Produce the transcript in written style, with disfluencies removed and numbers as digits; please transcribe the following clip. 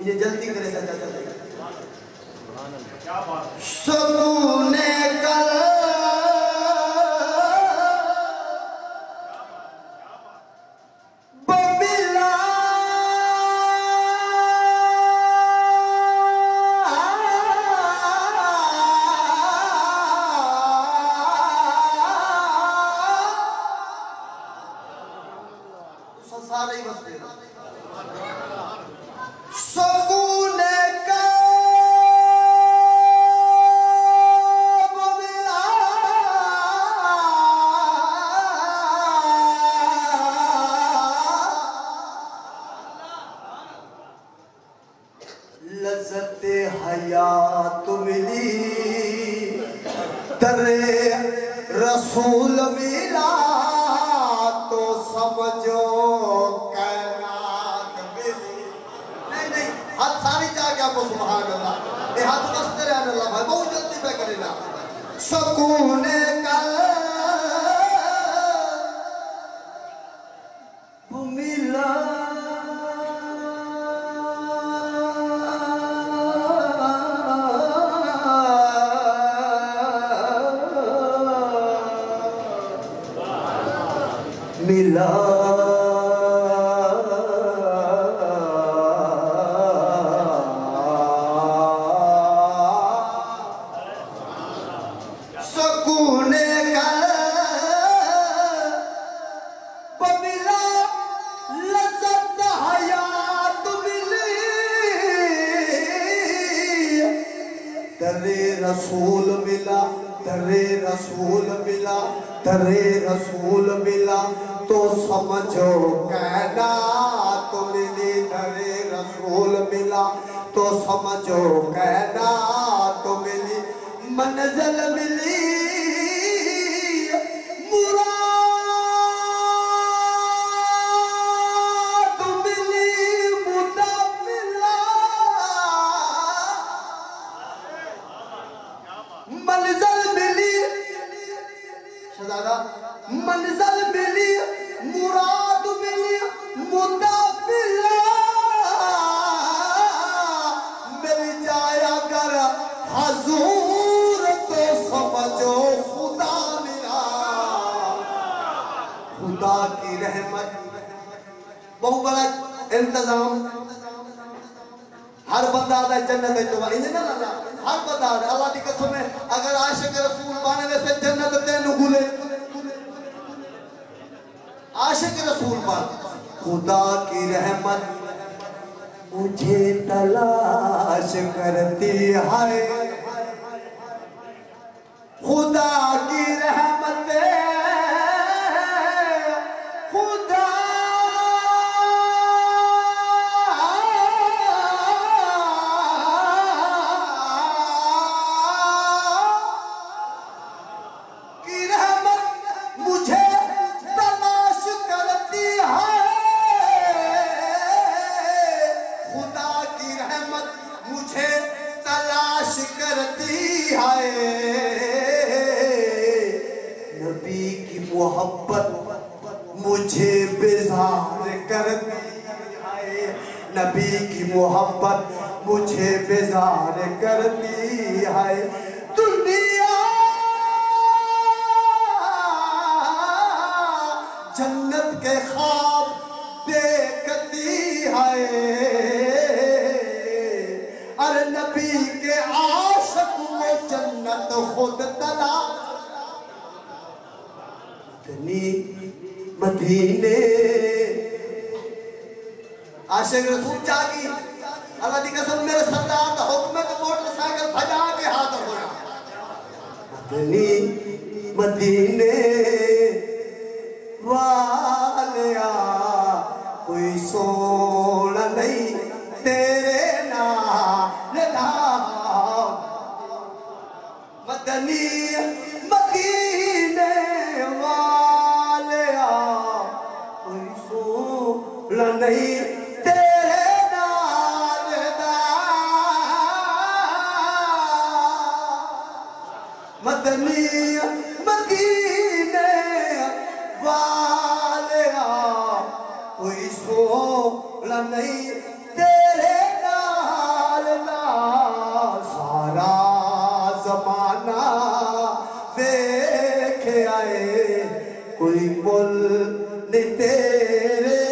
یہ جلدی کرے سچا چلے سکون قلب سارے ہی بس دے سکون لذت حیات ملی در رسول ملا تو سمجھو کائنات ملی نہیں ہاتھ ساری چاہ گیا کو سبحان اللہ یہ ہاتھ بستے رہنے اللہ بھائی بہت جلدی پہ کرے نا سکون قلب ملا ملا سکون قلب ملا لذت حیات ملی در رسول ملا در رسول ملا در رسول ملا تو سمجھو کائنات ملی در رسول ملا تو سمجھو کائنات ملی منزل ملی مراد ملی مدملا منزل ملی شہزادہ منزل ملی مراد ملی مدبلا مل جائے اگر حضور تو سمجھو خدا ملا خدا کی رحمت بہت بڑا انتظام ہر بندہ آدھا جنت ہے جو انہیں نہ لگا ہر بندہ آدھا اللہ کی قسم ہے اگر عاشق رسول بانے میں سے جنت تینو گلے عاشق رسول بان خدا کی رحمت مجھے تلاش کرتی ہے خدا کی رحمت خدا کی رحمت مجھے تلاش کرتی ہے خدا کی رحمت مجھے تلاش کرتی ہے نبی کی محبت مجھے بیزار کرتی ہے نبی کی محبت مجھے بیزار کرتی ہے دنیا جنت کے خواب دیکھتی ہے اور نبی کے عاشق میں جنت خود تلا مدینے عاشق رسول جاگی اللہ دی قسم میرے سردار دا حکم ہے تو موٹر سائیکل بھجا کے حاضر ہویا مدینے والیا کوئی سونا نہیں تیرے نال دا مدینے والیا کوئی سونا نہیں تیرے نال دا مدینے والیا کوئی سونا نہیں تیرے نال لے کے آئے کوئی مول نہیں تیرے